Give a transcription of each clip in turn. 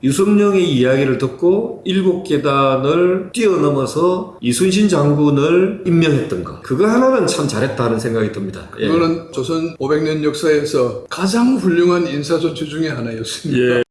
유성룡의 이야기를 듣고 7계단을 뛰어넘어서 이순신 장군을 임명했던 거. 그거 하나는 참 잘했다는 생각이 듭니다. 예. 그거는 조선 500년 역사에서 가장 훌륭한 인사조치 중에 하나였습니다. 예.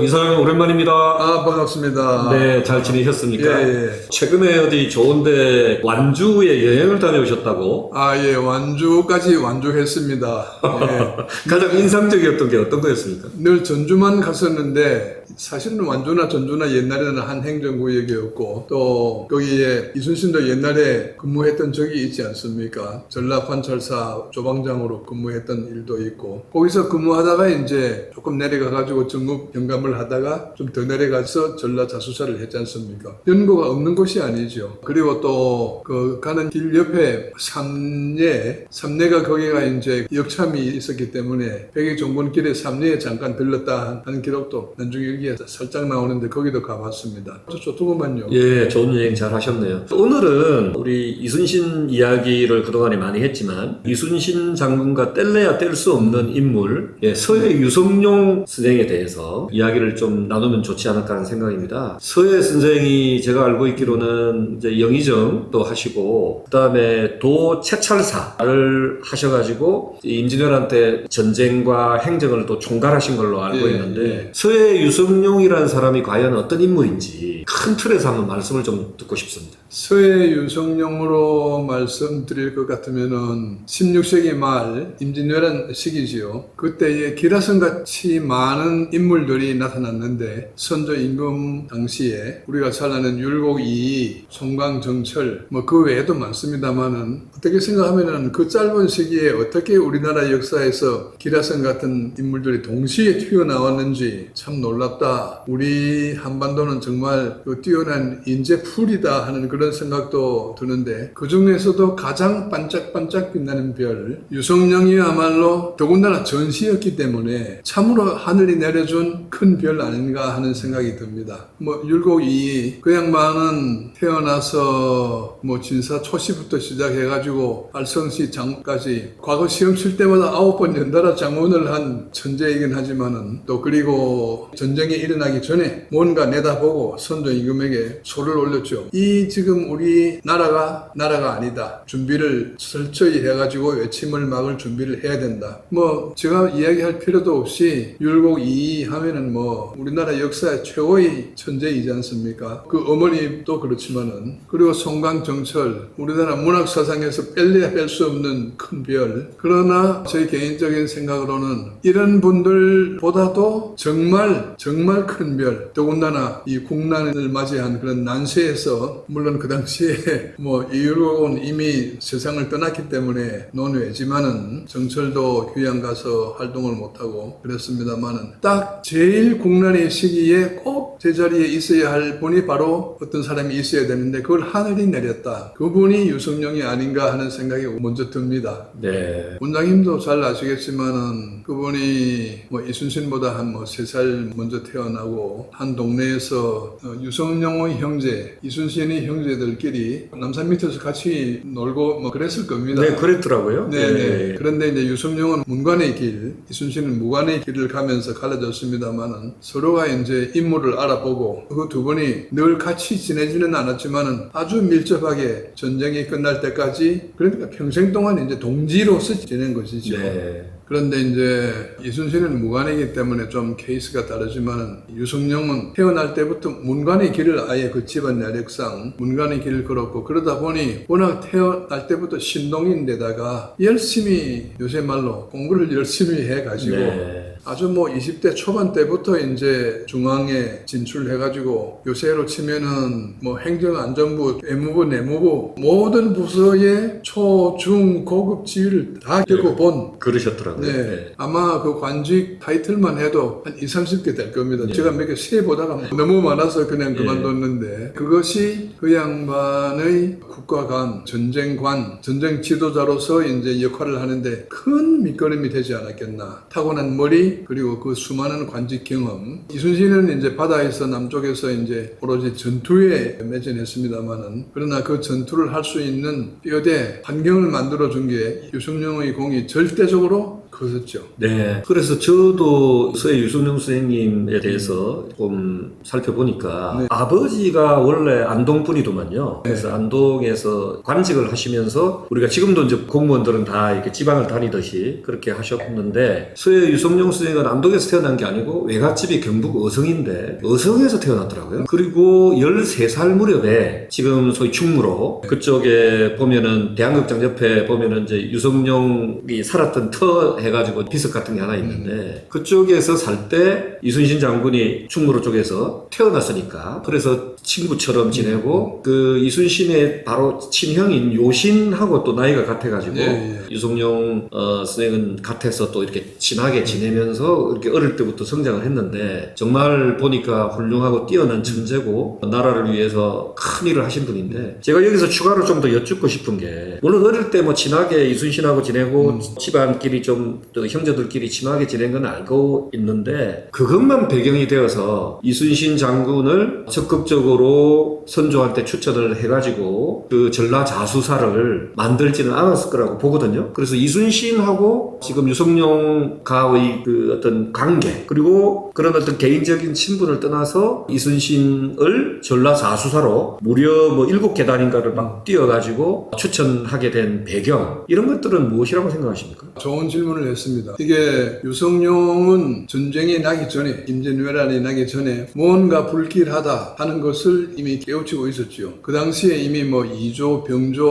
이사장님 오랜만입니다. 아, 반갑습니다. 네, 잘 지내셨습니까? 예. 최근에 어디 좋은데 완주에 여행을 다녀오셨다고? 아, 예, 완주까지 완주했습니다. 예. 가장 인상적이었던 게 어떤 거였습니까? 늘 전주만 갔었는데 사실은 완주나 전주나 옛날에는 한 행정구역이었고 또 거기에 이순신도 옛날에 근무했던 적이 있지 않습니까? 전라관찰사 조방장으로 근무했던 일도 있고 거기서 근무하다가 이제 조금 내려가가지고 정읍 영감을 하다가 좀 더 내려가서 전라자수사를 했지 않습니까? 연고가 없는 곳이 아니죠. 그리고 또 그 가는 길 옆에 삼례가 거기가 이제 역참이 있었기 때문에 백의종군길에 삼례에 잠깐 들렀다 하는 기록도 나중에 여기에 살짝 나오는데 거기도 가봤습니다. 좋더구만요. 예, 좋은 여행 잘 하셨네요. 오늘은 우리 이순신 이야기를 그동안에 많이 했지만 이순신 장군과 뗄래야 뗄 수 없는 인물 서해 유성룡 선생에 대해서 이야기를 좀 나누면 좋지 않을까 하는 생각입니다. 서해 선생이 제가 알고 있기로는 이제 영의정도 하시고 그 다음에 도채찰사를 하셔가지고 임진왜란때 전쟁과 행정을 또 총괄하신 걸로 알고 있는데 서해 유성룡이라는 사람이 과연 어떤 인물인지 큰 틀에서 한번 말씀을 좀 듣고 싶습니다. 서해 유성룡으로 말씀드릴 것 같으면은 16세기 말 임진왜란 시기지요. 그때에 기라성 같이 많은 인물들이 나타났는데 선조 임금 당시에 우리가 잘 아는 율곡이이, 송광정철 뭐 그 외에도 많습니다만은 어떻게 생각하면은 그 짧은 시기에 어떻게 우리나라 역사에서 기라성 같은 인물들이 동시에 튀어나왔는지 참 놀랍다. 우리 한반도는 정말 그 뛰어난 인재풀이다 하는 그런 생각도 드는데 그 중에서도 가장 반짝반짝 빛나는 별 유성룡이야말로 더군다나 전시였기 때문에 참으로 하늘이 내려준 큰 별 아닌가 하는 생각이 듭니다. 뭐 율곡이 그 양반은 태어나서 뭐 진사 초시부터 시작해가지고 알성시 장까지 과거 시험 칠 때마다 9번 연달아 장원을 한 천재이긴 하지만은 또 그리고 전쟁이 일어나기 전에 뭔가 내다보고 선조 임금에게 소를 올렸죠. 이 지금 우리 나라가 아니다. 준비를 철저히 해가지고 외침을 막을 준비를 해야 된다. 뭐 제가 이야기할 필요도 없이 율곡이 하면은 뭐 우리나라 역사의 최고의 천재이지 않습니까? 그 어머니도 그렇지만은 그리고 송광정철 우리나라 문학사상에서 뺄래야 뺄 수 없는 큰 별. 그러나 제 개인적인 생각으로는 이런 분들보다도 정말 큰 별. 더군다나 이 국난을 맞이한 그런 난세에서 물론 그 당시에 뭐 이율곡은 이미 세상을 떠났기 때문에 논외지만은 정철도 귀양 가서 활동을 못하고 그랬습니다만은 딱 제일 국난의 시기에 꼭 제자리에 있어야 할 분이 바로 어떤 사람이 있어야 되는데 그걸 하늘이 내렸다. 그분이 유성룡이 아닌가 하는 생각이 먼저 듭니다. 네. 원장님도 잘 아시겠지만은 그분이 뭐 이순신보다 한 뭐 3살 먼저 태어나고 한 동네에서 유성룡의 형제, 이순신의 형제들끼리 남산 밑에서 같이 놀고 뭐 그랬을 겁니다. 네, 그랬더라고요. 네네. 그런데 이제 유성룡은 문관의 길, 이순신은 무관의 길을 가면서 갈라졌습니다만은 서로가 이제 인물을 알아보고 그 두 분이 늘 같이 지내지는 않았지만은 아주 밀접하게 전쟁이 끝날 때까지 그러니까 평생 동안 이제 동지로서 지낸 것이죠. 네. 그런데 이제 이순신은 무관이기 때문에 좀 케이스가 다르지만 유성룡은 태어날 때부터 문관의 길을 아예 그 집안 내력상 문관의 길을 걸었고 그러다 보니 워낙 태어날 때부터 신동인데다가 열심히 요새 말로 공부를 열심히 해가지고 아주 뭐 20대 초반 때부터 이제 중앙에 진출해가지고 요새로 치면은 뭐 행정안전부, 외무부, 내무부 모든 부서의 초, 중, 고급 지위를 다 겪어본 그러셨더라고요. 네. 아마 그 관직 타이틀만 해도 한 20, 30개 될 겁니다. 제가 몇 개 세보다가 너무 많아서 그냥 그만뒀는데 그것이 그 양반의 국가관, 전쟁관, 전쟁 지도자로서 이제 역할을 하는데 큰 밑거름이 되지 않았겠나. 타고난 머리 그리고 그 수많은 관직 경험. 이순신은 이제 바다에서 남쪽에서 이제 오로지 전투에 매진했습니다만은 그러나 그 전투를 할 수 있는 뼈대 환경을 만들어 준 게 유성룡의 공이 절대적으로 컸었죠. 네. 그래서 저도 서해 유승용 선생님에 대해서 좀 살펴보니까 네. 아버지가 원래 안동 분이더만요. 그래서 안동에서 관직을 하시면서 우리가 지금도 이제 공무원들은 다 이렇게 지방을 다니듯이 그렇게 하셨는데 서해 유승용 선생님은 안동에서 태어난 게 아니고 외갓집이 경북 어성인데 어성에서 태어났더라고요. 그리고 13살 무렵에 지금 소위 충무로 그쪽에 보면은 대한극장 옆에 보면은 이제 유승용이 살았던 터 해가지고 비석 같은 게 하나 있는데 그쪽에서 살 때 이순신 장군이 충무로 쪽에서 태어났으니까 그래서 친구처럼 지내고 그 이순신의 바로 친형인 요신하고 또 나이가 같아가지고 유성룡 선생은 같아서 또 이렇게 친하게 지내면서 이렇게 어릴 때부터 성장을 했는데 정말 보니까 훌륭하고 뛰어난 천재고 나라를 위해서 큰 일을 하신 분인데 제가 여기서 추가로 좀 더 여쭙고 싶은 게 물론 어릴 때 뭐 친하게 이순신하고 지내고 집안끼리 좀 또 형제들끼리 친하게 지낸 건 알고 있는데 그것만 배경이 되어서 이순신 장군을 적극적으로 선조한테 추천을 해가지고 그 전라자수사를 만들지는 않았을 거라고 보거든요. 그래서 이순신하고 지금 유성룡과의 그 어떤 관계 그리고 그런 어떤 개인적인 친분을 떠나서 이순신을 전라자수사로 무려 뭐 7계단인가를 막 뛰어가지고 추천하게 된 배경 이런 것들은 무엇이라고 생각하십니까? 좋은 질문을 했습니다. 이게 유성룡은 전쟁이 나기 전에 임진왜란이 나기 전에 뭔가 불길하다 하는 것을 이미 깨우치고 있었죠. 그 당시에 이미 뭐 이조, 병조,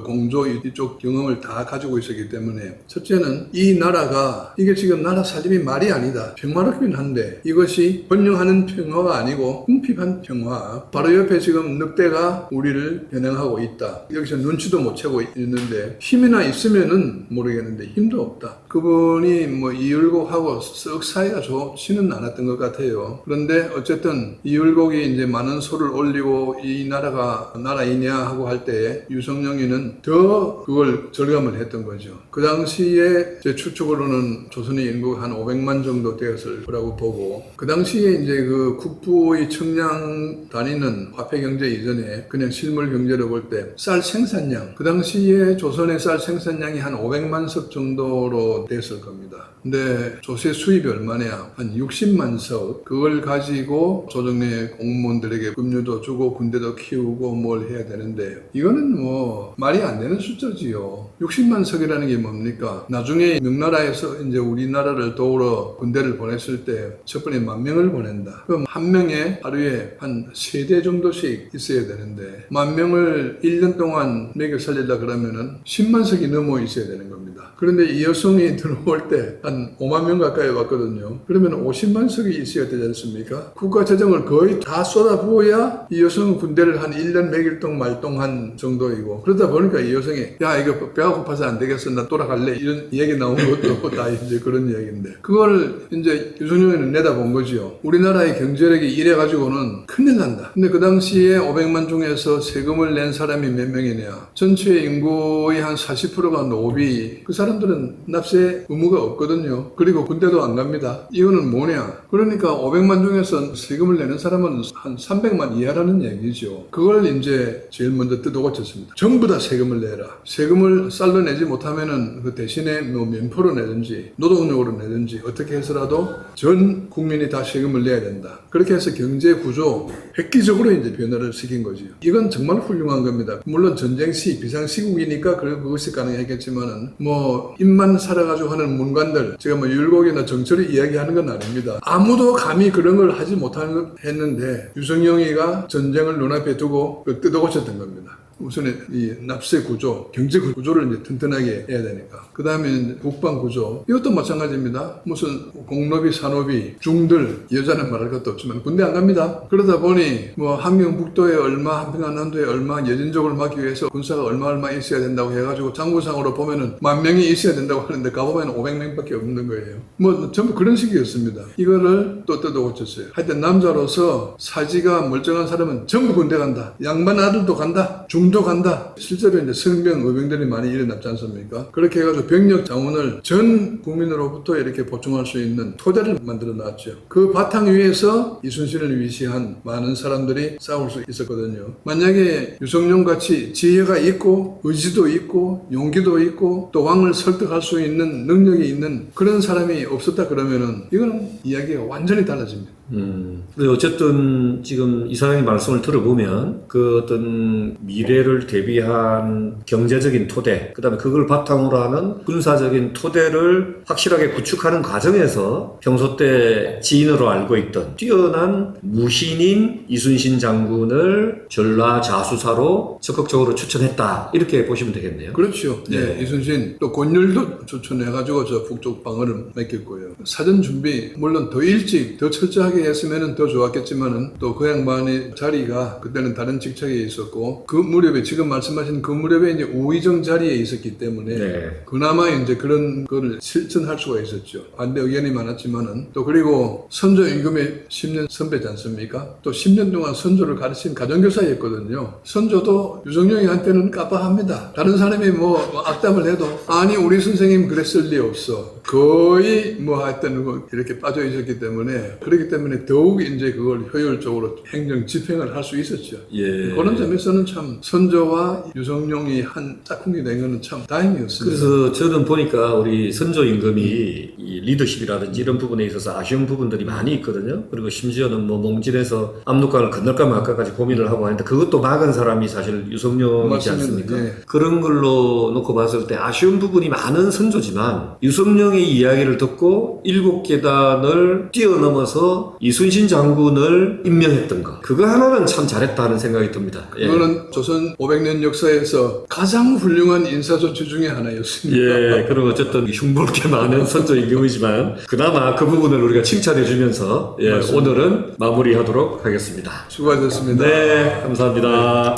공조 이쪽 경험을 다 가지고 있었기 때문에 첫째는 이 나라가 이게 지금 나라 살림이 말이 아니다. 평화롭긴 한데 이것이 번영하는 평화가 아니고 궁핍한 평화. 바로 옆에 지금 늑대가 우리를 변형하고 있다. 여기서 눈치도 못 채고 있는데 힘이나 있으면은 모르겠는데 힘도 없다. 그분이 뭐 이율곡하고 썩 사이가 좋지는 않았던 것 같아요. 그런데 어쨌든 이율곡이 이제 많은 소를 올리고 이 나라가 나라이냐 하고 할 때 유성룡이는 더 그걸 절감을 했던 거죠. 그 당시에 제 추측으로는 조선의 인구가 한 500만 정도 되었을 거라고 보고 그 당시에 이제 그 국부의 청량 다니는 화폐 경제 이전에 그냥 실물 경제로 볼 때 쌀 생산량 그 당시에 조선의 쌀 생산량이 한 500만 석 정도로 됐을 겁니다. 근데 조세 수입이 얼마냐? 한 60만 석. 그걸 가지고 조정래 공무원들에게 급료도 주고 군대도 키우고 뭘 해야 되는데 이거는 뭐 말이 안 되는 숫자지요. 60만 석이라는 게 뭡니까? 나중에 명나라에서 이제 우리나라를 도우러 군대를 보냈을 때 첫 번에 10,000명을 보낸다. 그럼 한 명에 하루에 한 3대 정도씩 있어야 되는데 10,000명을 1년 동안 먹여 살리려 그러면은 10만 석이 넘어 있어야 되는 겁니다. 그런데 이 여성이 들어올 때 한 5만 명 가까이 왔거든요. 그러면 50만 석이 있어야 되지 않습니까? 국가 재정을 거의 다 쏟아부어야 이 여성은 군대를 한 1년 먹일동 말동한 정도이고 그러다 보니까 이 여성이 야 이거 배가 고파서 안 되겠어 나 돌아갈래 이런 얘기 나온 것도 다 이제 그런 이야기인데 그걸 이제 유성룡이는 내다본 거지요. 우리나라의 경제력이 이래가지고는 큰일 난다. 근데 그 당시에 500만 중에서 세금을 낸 사람이 몇 명이냐? 전체 인구의 한 40%가 노비. 그 사람들은 납세 의무가 없거든요. 그리고 군대도 안 갑니다. 이거는 뭐냐? 그러니까 500만 중에서 세금을 내는 사람은 한 300만 이하라는 얘기죠. 그걸 이제 제일 먼저 뜯어고쳤습니다. 전부 다 세금을 내라. 세금을 쌀로 내지 못하면은 그 대신에 뭐 면포로 내든지 노동력으로 내든지 어떻게 해서라도 전 국민이 다 세금을 내야 된다. 그렇게 해서 경제 구조 획기적으로 이제 변화를 시킨 거죠. 이건 정말 훌륭한 겁니다. 물론 전쟁 시 비상시국이니까 그것이 가능했겠지만은 뭐 입만 살아가지고 하는 문관들 제가 뭐 율곡이나 정철이 이야기하는 건 아닙니다. 아무도 감히 그런 걸 하지 못하는 했는데 유성룡이가 전쟁을 눈앞에 두고 뜯어고쳤던 겁니다. 우선 이 납세 구조, 경제 구조를 이제 튼튼하게 해야 되니까. 그 다음에 국방 구조. 이것도 마찬가지입니다. 무슨 공노비, 산노비, 중들, 여자는 말할 것도 없지만 군대 안 갑니다. 그러다 보니 뭐 함경북도에 얼마, 한평안남도에 얼마, 여진족을 막기 위해서 군사가 얼마 있어야 된다고 해가지고 장부상으로 보면은 10,000명이 있어야 된다고 하는데 가보면 500명밖에 없는 거예요. 뭐 전부 그런 식이었습니다. 이거를 또 뜯어 고쳤어요. 하여튼 남자로서 사지가 멀쩡한 사람은 전부 군대 간다. 양반 아들도 간다. 중도 간다. 실제로 이제 성병, 의병들이 많이 일어났지 않습니까? 그렇게 해가지고 병력 자원을 전 국민으로부터 이렇게 보충할 수 있는 토대를 만들어 놨죠. 그 바탕 위에서 이순신을 위시한 많은 사람들이 싸울 수 있었거든요. 만약에 유성룡 같이 지혜가 있고 의지도 있고 용기도 있고 또 왕을 설득할 수 있는 능력이 있는 그런 사람이 없었다 그러면은 이거는 이야기가 완전히 달라집니다. 근데 어쨌든 지금 이사장님 말씀을 들어보면 그 어떤 미래를 대비한 경제적인 토대, 그 다음에 그걸 바탕으로 하는 군사적인 토대를 확실하게 구축하는 과정에서 평소 때 지인으로 알고 있던 뛰어난 무신인 이순신 장군을 전라 자수사로 적극적으로 추천했다. 이렇게 보시면 되겠네요. 그렇죠. 네. 이순신 또 권율도 추천해가지고 저 북쪽 방어를 맡겼고요. 사전 준비 물론 더 일찍 더 철저하게 했으면 더 좋았겠지만은 또 그 양반의 자리가 그때는 다른 직책에 있었고 그 무렵에 지금 말씀하신 그 무렵에 이제 우의정 자리에 있었기 때문에 네. 그나마 이제 그런 거를 실천할 수가 있었죠. 반대 의견이 많았지만은 또 그리고 선조 임금의 10년 선배지 않습니까? 또 10년 동안 선조를 가르친 가정교사였거든요. 선조도 유성룡이한테는 깜빡합니다. 다른 사람이 뭐 악담을 해도 아니 우리 선생님 그랬을 리 없어. 거의 뭐 하여튼 이렇게 빠져 있었기 때문에 그렇기 때문에 더욱 이제 그걸 효율적으로 행정 집행을 할 수 있었죠. 예. 그런 점에서는 참 선조와 유성룡이 한 짝꿍이 된 거는 참 다행이었습니다. 그래서 저는 보니까 우리 선조 임금이 이 리더십이라든지 이런 부분에 있어서 아쉬운 부분들이 많이 있거든요. 그리고 심지어는 뭐 몽진에서 압록강을 건널까 말까까지 고민을 하고 하는데 그것도 막은 사람이 사실 유성룡이지 맞습니다. 않습니까? 예. 그런 걸로 놓고 봤을 때 아쉬운 부분이 많은 선조지만 유성룡의 이야기를 듣고 7계단을 뛰어넘어서 이순신 장군을 임명했던 거 그거 하나는 참 잘했다는 생각이 듭니다. 예. 그거는 조선 500년 역사에서 가장 훌륭한 인사조치 중에 하나였습니다. 예, 그리고 어쨌든 흉볼게 많은 선조 임금이지만 그나마 그 부분을 우리가 칭찬해주면서 예, 오늘은 마무리하도록 하겠습니다. 수고하셨습니다. 네, 감사합니다.